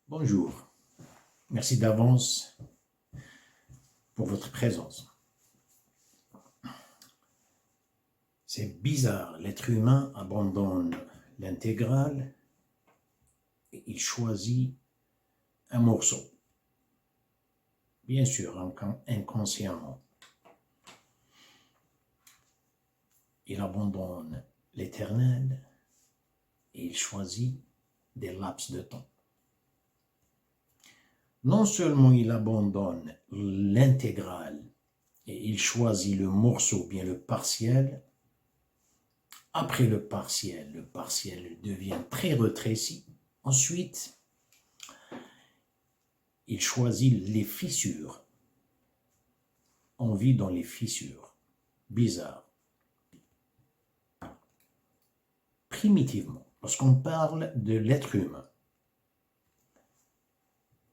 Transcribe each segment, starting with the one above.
Bonjour, merci d'avance pour votre présence. C'est bizarre, l'être humain abandonne l'intégrale et il choisit un morceau. Bien sûr, inconsciemment. Il abandonne l'éternel et il choisit des laps de temps. Non seulement il abandonne l'intégrale et il choisit le morceau, bien le partiel. Après le partiel devient très rétréci. Ensuite, il choisit les fissures. On vit dans les fissures. Bizarre. Primitivement, lorsqu'on parle de l'être humain,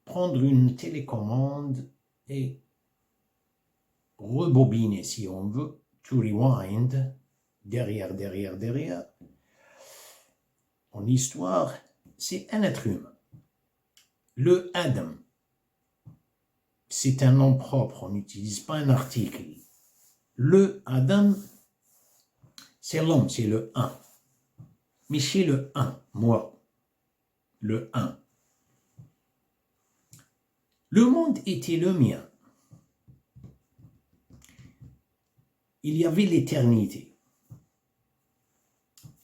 prendre une télécommande et rebobiner, si on veut, to rewind, derrière. En histoire, c'est un être humain. Le Adam, c'est un nom propre, on n'utilise pas un article. Le Adam, c'est l'homme, c'est le un. Mais chez le un, moi, le un, le monde était le mien. Il y avait l'éternité.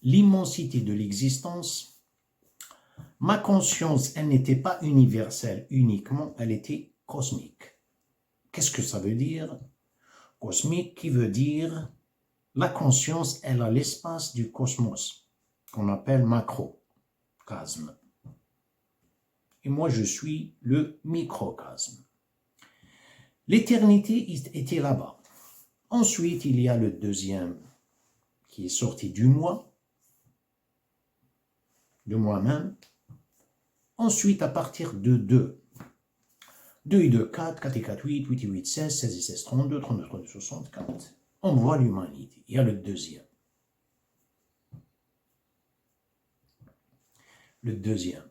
L'immensité de l'existence, ma conscience, elle n'était pas universelle uniquement, elle était cosmique. Qu'est-ce que ça veut dire? Cosmique qui veut dire la conscience, elle a l'espace du cosmos, qu'on appelle macrocosme. Et moi, je suis le microcosme. L'éternité était là-bas. Ensuite, il y a le deuxième qui est sorti du moi, de moi-même. Ensuite, à partir de 2. 2 et 2, 4, 4 et 4, 8, 8 et 8, 16, 16 et 16, 32, 32, 32, 64. On voit l'humanité. Il y a le deuxième. Le deuxième.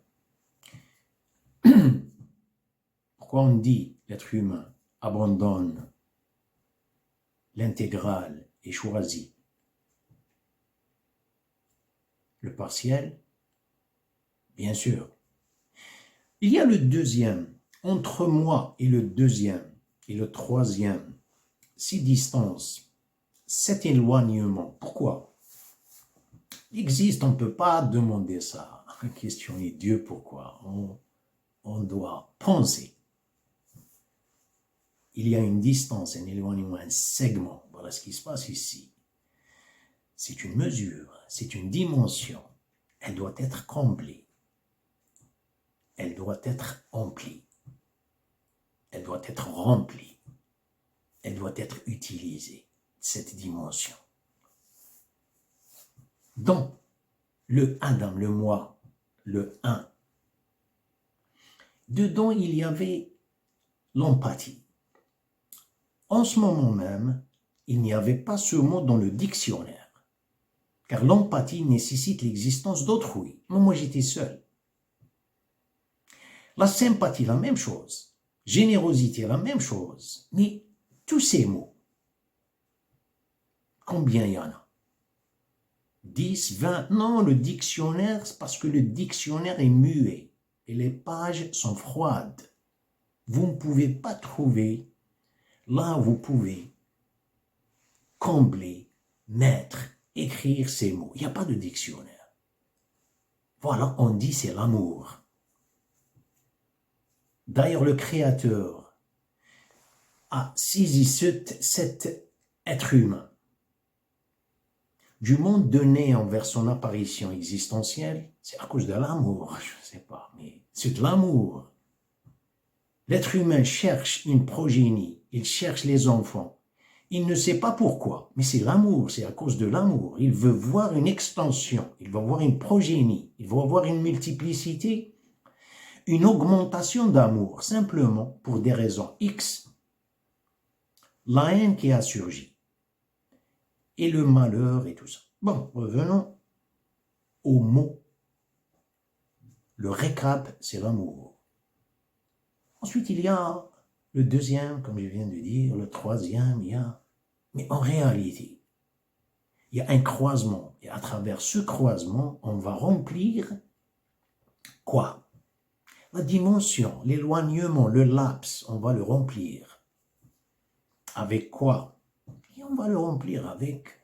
Pourquoi on dit l'être humain abandonne l'intégrale et choisit le partiel? Bien sûr. Il y a le deuxième. Entre moi et le deuxième et le troisième, ces distances, cet éloignement, pourquoi? Il existe, on ne peut pas demander ça. Questionner Dieu, pourquoi? On doit penser. Il y a une distance, un éloignement, un segment. Voilà ce qui se passe ici. C'est une mesure, c'est une dimension. Elle doit être comblée. Elle doit être emplie. Elle doit être remplie. Elle doit être utilisée, cette dimension. Donc, le Adam, le moi, le un, dedans il y avait l'empathie. En ce moment même, il n'y avait pas ce mot dans le dictionnaire, car l'empathie nécessite l'existence d'autrui. Moi, j'étais seul. La sympathie, la même chose. Générosité, la même chose. Mais tous ces mots, combien il y en a? 10, 20, non, le dictionnaire, c'est parce que le dictionnaire est muet et les pages sont froides. Vous ne pouvez pas trouver, là vous pouvez combler, mettre, écrire ces mots. Il n'y a pas de dictionnaire. Voilà, on dit c'est l'amour. D'ailleurs, le Créateur a saisi cet être humain du monde donné envers son apparition existentielle, c'est à cause de l'amour, je ne sais pas, mais c'est de l'amour. L'être humain cherche une progénie, il cherche les enfants. Il ne sait pas pourquoi, mais c'est l'amour, c'est à cause de l'amour. Il veut voir une extension, il veut voir une progénie, il veut voir une multiplicité, une augmentation d'amour, simplement pour des raisons X. La haine qui a surgi, et le malheur et tout ça. Bon, revenons au mot. Le récap, c'est l'amour. Ensuite, il y a le deuxième, comme je viens de dire, le troisième, mais en réalité, il y a un croisement. Et à travers ce croisement, on va remplir quoi? La dimension, l'éloignement, le laps, on va le remplir. Avec quoi? Et on va le remplir avec...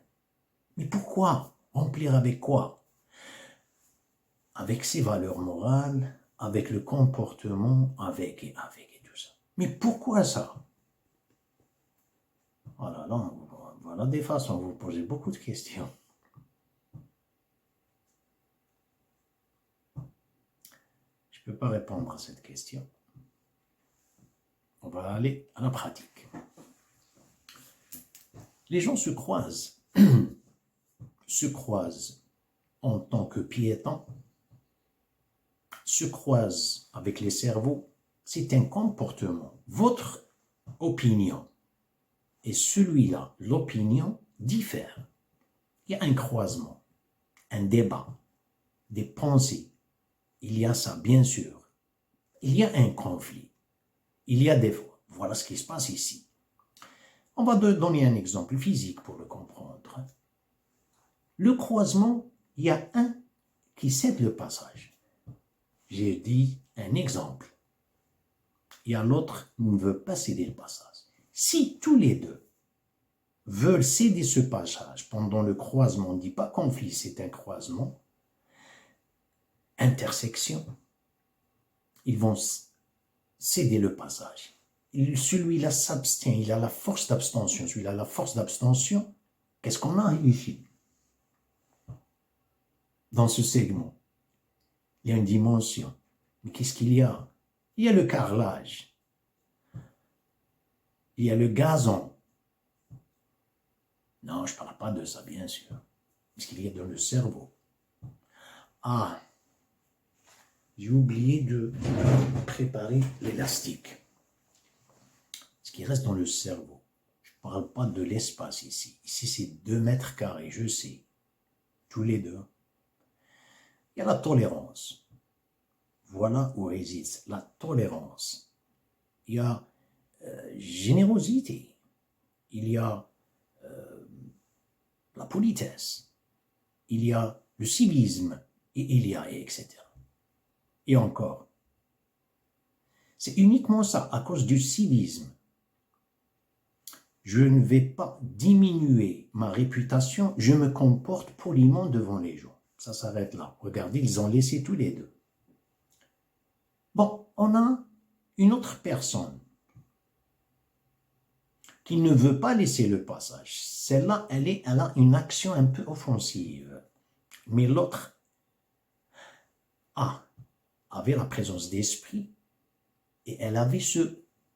Mais pourquoi? Remplir avec quoi? Avec ses valeurs morales, avec le comportement, avec et tout ça. Mais pourquoi ça? Voilà, là, voilà des façons, vous posez beaucoup de questions. Je ne peux pas répondre à cette question. On va aller à la pratique. Les gens se croisent en tant que piétons, se croisent avec les cerveaux. C'est un comportement. Votre opinion et celui-là, l'opinion, diffèrent. Il y a un croisement, un débat, des pensées. Il y a ça, bien sûr. Il y a un conflit. Il y a des... Voilà ce qui se passe ici. On va donner un exemple physique pour le comprendre. Le croisement, il y a un qui cède le passage. J'ai dit un exemple. Il y a l'autre qui ne veut pas céder le passage. Si tous les deux veulent céder ce passage pendant le croisement, on ne dit pas conflit, c'est un croisement, intersection, ils vont céder le passage. Celui-là s'abstient, il a la force d'abstention. Celui-là a la force d'abstention. Qu'est-ce qu'on a ici? Dans ce segment, il y a une dimension. Mais qu'est-ce qu'il y a? Il y a le carrelage. Il y a le gazon. Non, je ne parle pas de ça, bien sûr. Parce qu'il y a dans le cerveau. Ah, j'ai oublié de préparer l'élastique. Ce qui reste dans le cerveau. Je ne parle pas de l'espace ici. Ici, c'est 2 mètres carrés, je sais. Tous les deux. Il y a la tolérance. Voilà où réside la tolérance. Il y a générosité. Il y a la politesse. Il y a le civisme. Et il y a, etc. Et encore. C'est uniquement ça, à cause du civisme. Je ne vais pas diminuer ma réputation, je me comporte poliment devant les gens. Ça s'arrête là. Regardez, ils ont laissé tous les deux. Bon, on a une autre personne qui ne veut pas laisser le passage. Celle-là, elle a une action un peu offensive. Mais l'autre avait la présence d'esprit et elle avait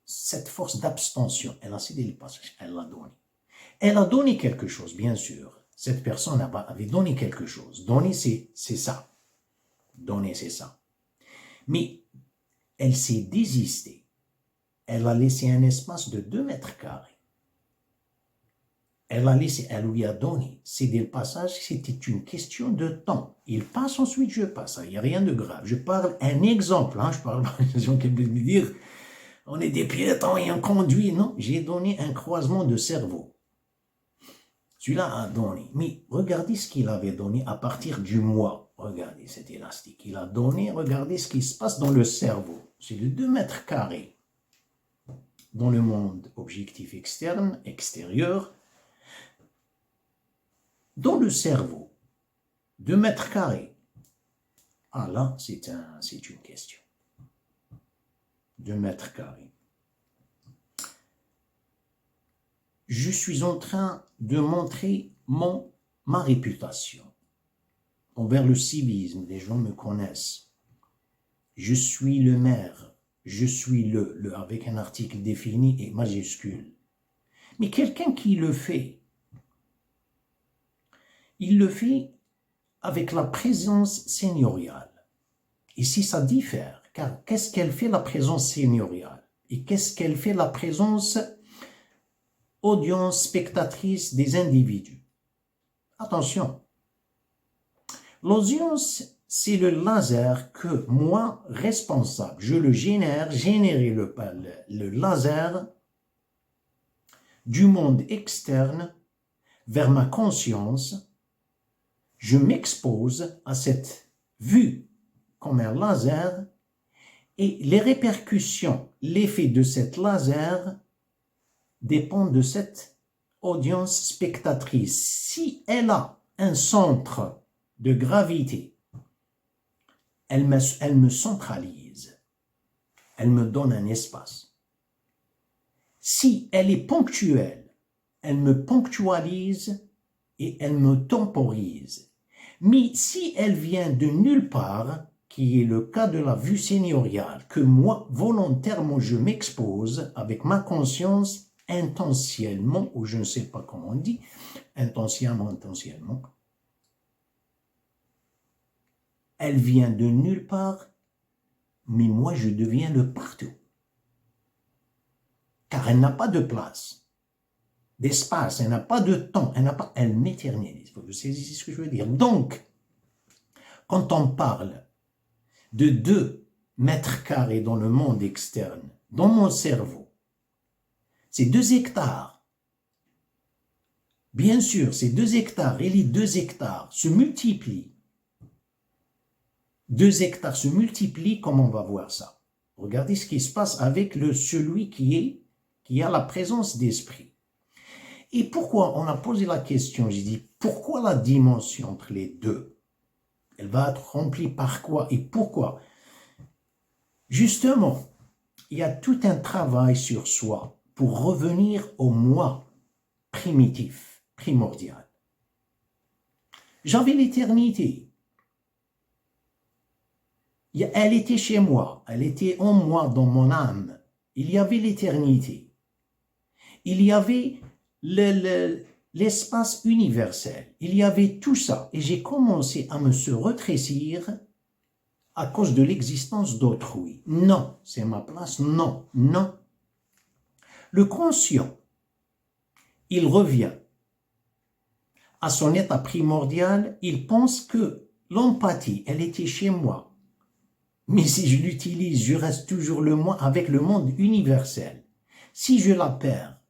cette force d'abstention. Elle a cédé le passage, elle l'a donné. Elle a donné quelque chose, bien sûr. Cette personne avait donné quelque chose. Donner, c'est ça. Donner, c'est ça. Mais elle s'est désistée. Elle a laissé un espace de 2 mètres carrés. Elle lui a donné. Céder le passage, c'était une question de temps. Il passe, ensuite je passe. Il n'y a rien de grave. Je parle un exemple. Je parle pas de gens qui veulent me dire on est des piétons et on conduit. Non, j'ai donné un croisement de cerveau. Celui-là a donné. Mais regardez ce qu'il avait donné à partir du moi. Regardez cet élastique. Il a donné, regardez ce qui se passe dans le cerveau. C'est de 2 mètres carrés. Dans le monde objectif externe, extérieur, dans le cerveau, 2 mètres carrés. Ah là, c'est une question. 2 mètres carrés. Je suis en train de montrer ma réputation envers le civisme. Les gens me connaissent. Je suis le maire. Je suis le avec un article défini et majuscule. Mais quelqu'un qui le fait, il le fait avec la présence seigneuriale. Ici, ça diffère, car qu'est-ce qu'elle fait la présence seigneuriale? Et qu'est-ce qu'elle fait la présence audience spectatrice des individus? Attention, l'audience c'est le laser que moi, responsable, je le générer le laser du monde externe vers ma conscience, je m'expose à cette vue comme un laser et les répercussions, l'effet de cette laser dépend de cette audience spectatrice. Si elle a un centre de gravité, elle me centralise, elle me donne un espace. Si elle est ponctuelle, elle me ponctualise et elle me temporise. Mais si elle vient de nulle part, qui est le cas de la vue seigneuriale, que moi, volontairement, je m'expose avec ma conscience intentionnellement, ou je ne sais pas comment on dit, intentionnellement, elle vient de nulle part, mais moi, je deviens le partout. Car elle n'a pas de place, d'espace, elle n'a pas de temps, elle m'éternise. Vous saisissez ce que je veux dire? Donc, quand on parle de 2 mètres carrés dans le monde externe, dans mon cerveau, c'est 2 hectares. Bien sûr, ces 2 hectares et les 2 hectares se multiplient. 2 hectares se multiplient, comme on va voir ça. Regardez ce qui se passe avec celui qui a la présence d'esprit. Et pourquoi on a posé la question, j'ai dit, pourquoi la dimension entre les deux? Elle va être remplie par quoi et pourquoi? Justement, il y a tout un travail sur soi pour revenir au moi primitif, primordial. J'avais l'éternité. Elle était chez moi, elle était en moi, dans mon âme. Il y avait l'éternité. Il y avait l'espace universel. Il y avait tout ça. Et j'ai commencé à me se rétrécir à cause de l'existence d'autrui. Non, c'est ma place. Non, non. Le conscient, il revient à son état primordial. Il pense que l'empathie, elle était chez moi. Mais si je l'utilise, je reste toujours le moi avec le monde universel. Si je la perds,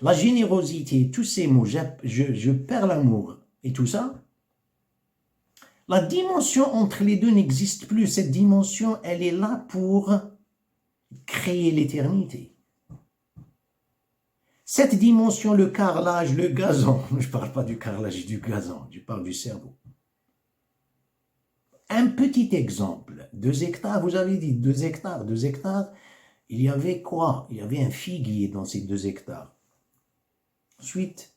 la générosité, tous ces mots, je perds l'amour et tout ça, la dimension entre les deux n'existe plus. Cette dimension, elle est là pour créer l'éternité. Cette dimension, le carrelage, le gazon, je ne parle pas du carrelage, du gazon, je parle du cerveau. Un petit exemple, 2 hectares, vous avez dit 2 hectares, il y avait quoi? Il y avait un figuier dans ces 2 hectares. Ensuite,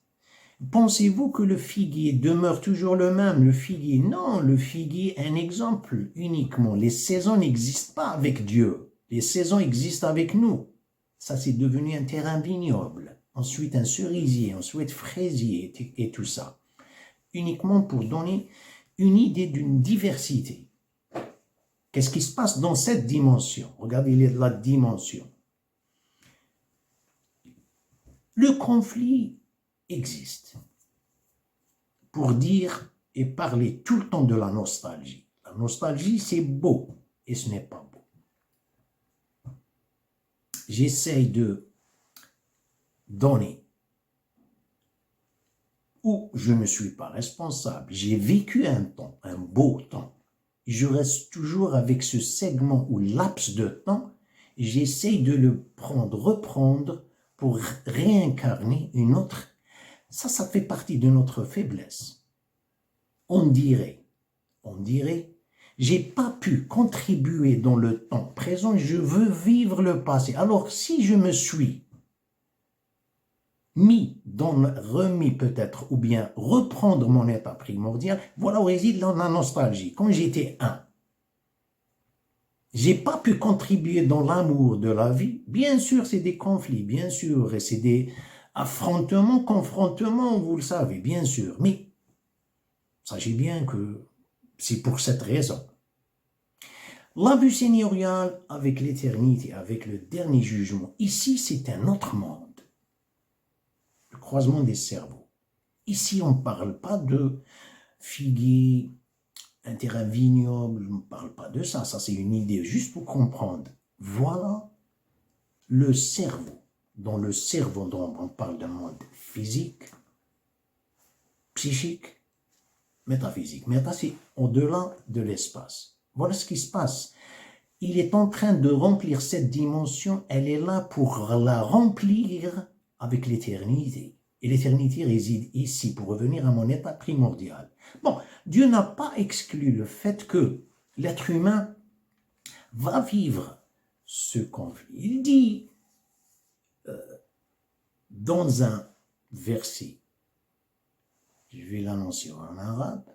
pensez-vous que le figuier demeure toujours le même? Le figuier, non, le figuier est un exemple uniquement. Les saisons n'existent pas avec Dieu. Les saisons existent avec nous. Ça, c'est devenu un terrain vignoble. Ensuite, un cerisier, ensuite fraisier et tout ça. Uniquement pour donner une idée d'une diversité. Qu'est-ce qui se passe dans cette dimension? Regardez la dimension. Le conflit existe pour dire et parler tout le temps de la nostalgie. La nostalgie, c'est beau et ce n'est pas beau. J'essaye de donner où je ne suis pas responsable. J'ai vécu un temps, un beau temps. Je reste toujours avec ce segment ou laps de temps. J'essaye de le reprendre pour réincarner une autre. Ça fait partie de notre faiblesse. On dirait, j'ai pas pu contribuer dans le temps présent, je veux vivre le passé. Alors si je me suis remis peut-être, ou bien reprendre mon état primordial, voilà où réside la nostalgie. Quand j'étais j'ai pas pu contribuer dans l'amour de la vie. Bien sûr, c'est des conflits, bien sûr, et c'est des affrontements, confrontements, vous le savez, bien sûr. Mais sachez bien que c'est pour cette raison. La vue seigneuriale avec l'éternité, avec le dernier jugement, ici, c'est un autre monde. Le croisement des cerveaux. Ici, on ne parle pas de figuier, un terrain vignoble, je ne parle pas de ça, ça c'est une idée, juste pour comprendre. Voilà le cerveau. Dans le cerveau, dont on parle d'un monde physique, psychique, métaphysique. Mais c'est au-delà de l'espace. Voilà ce qui se passe. Il est en train de remplir cette dimension, elle est là pour la remplir avec l'éternité. Et l'éternité réside ici, pour revenir à mon état primordial. Bon, Dieu n'a pas exclu le fait que l'être humain va vivre ce conflit. Il dit dans un verset, je vais l'annoncer en arabe,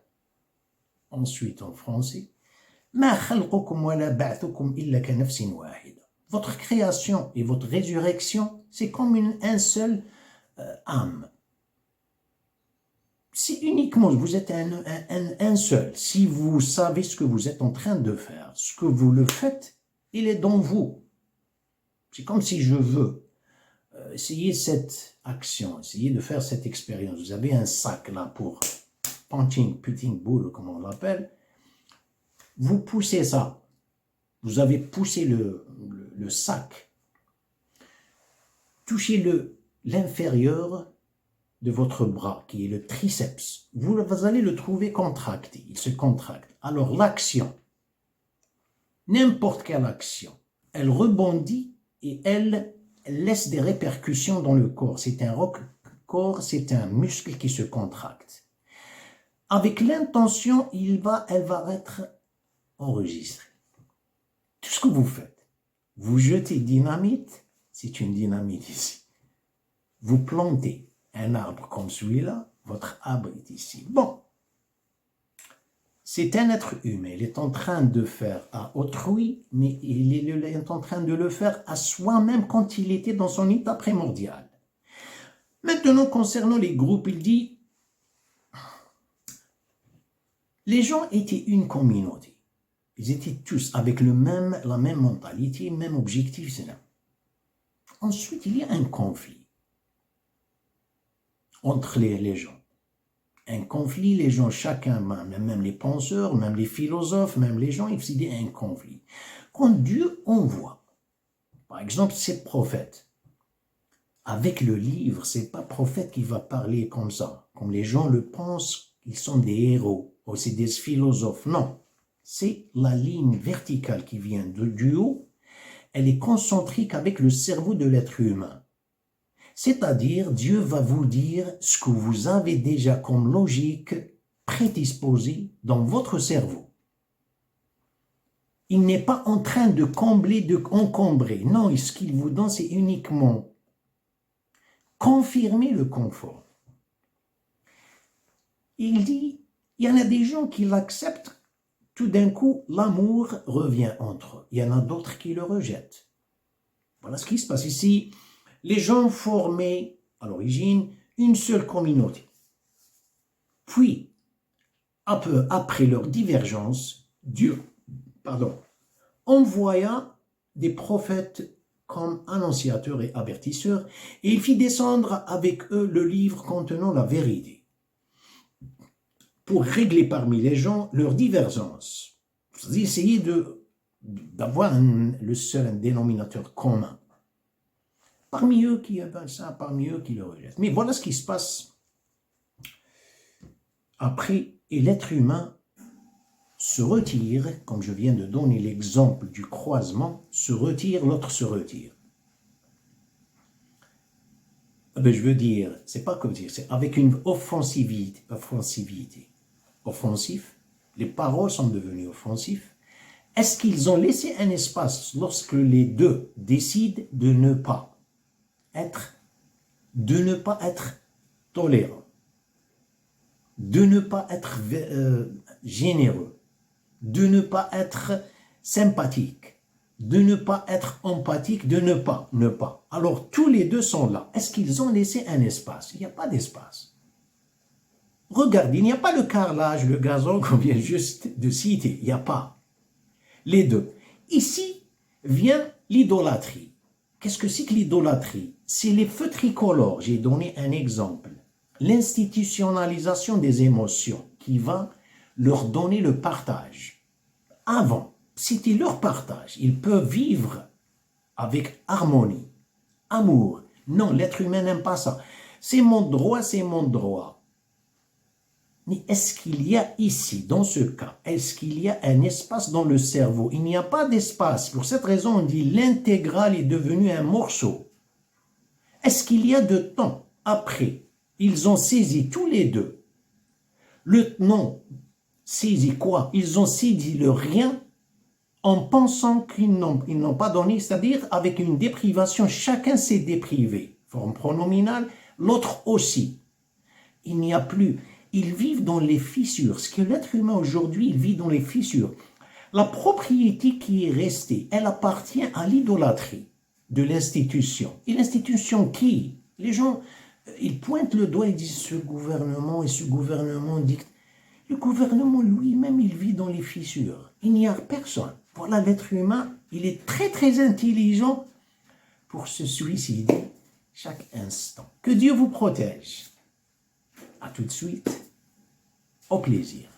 ensuite en français, votre création et votre résurrection, c'est comme un seul âme. C'est uniquement, vous êtes un seul. Si vous savez ce que vous êtes en train de faire, ce que vous le faites, il est dans vous. C'est comme si je veux essayer cette action, essayer de faire cette expérience. Vous avez un sac là pour putting bull, comme on l'appelle. Vous poussez ça. Vous avez poussé le sac. Touchez l'inférieur de votre bras, qui est le triceps. Vous allez le trouver contracté. Il se contracte. Alors l'action, n'importe quelle action, elle rebondit et elle laisse des répercussions dans le corps. C'est un muscle qui se contracte. Avec l'intention, elle va être enregistrée. Tout ce que vous faites, vous jetez dynamite, c'est une dynamite ici. Vous plantez un arbre comme celui-là, votre arbre est ici. Bon, c'est un être humain, il est en train de faire à autrui, mais il est en train de le faire à soi-même quand il était dans son état primordial. Maintenant, concernant les groupes, il dit, les gens étaient une communauté. Ils étaient tous avec la même mentalité, même objectif. Ensuite, il y a un conflit entre les gens. Un conflit, les gens, chacun, même les penseurs, même les philosophes, même les gens, il y a un conflit. Quand Dieu envoie, par exemple, ces prophètes, avec le livre, c'est pas prophète qui va parler comme ça, comme les gens le pensent, ils sont des héros, ou c'est des philosophes. Non, c'est la ligne verticale qui vient du haut, elle est concentrique avec le cerveau de l'être humain. C'est-à-dire, Dieu va vous dire ce que vous avez déjà comme logique prédisposée dans votre cerveau. Il n'est pas en train de combler, de encombrer. Non, ce qu'il vous donne, c'est uniquement confirmer le confort. Il dit, il y en a des gens qui l'acceptent, tout d'un coup, l'amour revient entre eux. Il y en a d'autres qui le rejettent. Voilà ce qui se passe ici. Les gens formaient à l'origine une seule communauté. Puis, un peu après leur divergence, Dieu envoya des prophètes comme annonciateurs et avertisseurs, et il fit descendre avec eux le livre contenant la vérité, pour régler parmi les gens leurs divergences. C'est-à-dire essayer d'avoir le seul dénominateur commun. Parmi eux qui aiment ça, parmi eux qui le rejettent. Mais voilà ce qui se passe après, et l'être humain se retire, comme je viens de donner l'exemple du croisement, se retire, l'autre se retire. Je veux dire, c'est pas comme dire, c'est avec une offensivité. Offensif, les paroles sont devenues offensives. Est-ce qu'ils ont laissé un espace lorsque les deux décident de ne pas être tolérant, de ne pas être généreux, de ne pas être sympathique, de ne pas être empathique, de ne pas. Alors tous les deux sont là. Est-ce qu'ils ont laissé un espace? Il n'y a pas d'espace. Regardez, il n'y a pas le carrelage, le gazon qu'on vient juste de citer. Il n'y a pas. Les deux. Ici vient l'idolâtrie. Qu'est-ce que c'est que l'idolâtrie? C'est les feux tricolores. J'ai donné un exemple. L'institutionnalisation des émotions qui va leur donner le partage. Avant, c'était leur partage. Ils peuvent vivre avec harmonie, amour. Non, l'être humain n'aime pas ça. C'est mon droit, c'est mon droit. Mais est-ce qu'il y a ici, dans ce cas, est-ce qu'il y a un espace dans le cerveau? Il n'y a pas d'espace. Pour cette raison, on dit l'intégrale est devenue un morceau. Est-ce qu'il y a de temps après? Ils ont saisi tous les deux. Le non, saisi quoi? Ils ont saisi le rien en pensant qu'ils n'ont pas donné, c'est-à-dire avec une déprivation, chacun s'est déprivé. Forme pronominale, l'autre aussi. Il n'y a plus. Ils vivent dans les fissures. Ce que l'être humain aujourd'hui, il vit dans les fissures. La propriété qui est restée, elle appartient à l'idolâtrie de l'institution. Et l'institution qui? Les gens, ils pointent le doigt et disent ce gouvernement et ce gouvernement dicte. Le gouvernement lui-même, il vit dans les fissures. Il n'y a personne. Voilà, l'être humain, il est très très intelligent pour se suicider chaque instant. Que Dieu vous protège. À tout de suite. Au plaisir.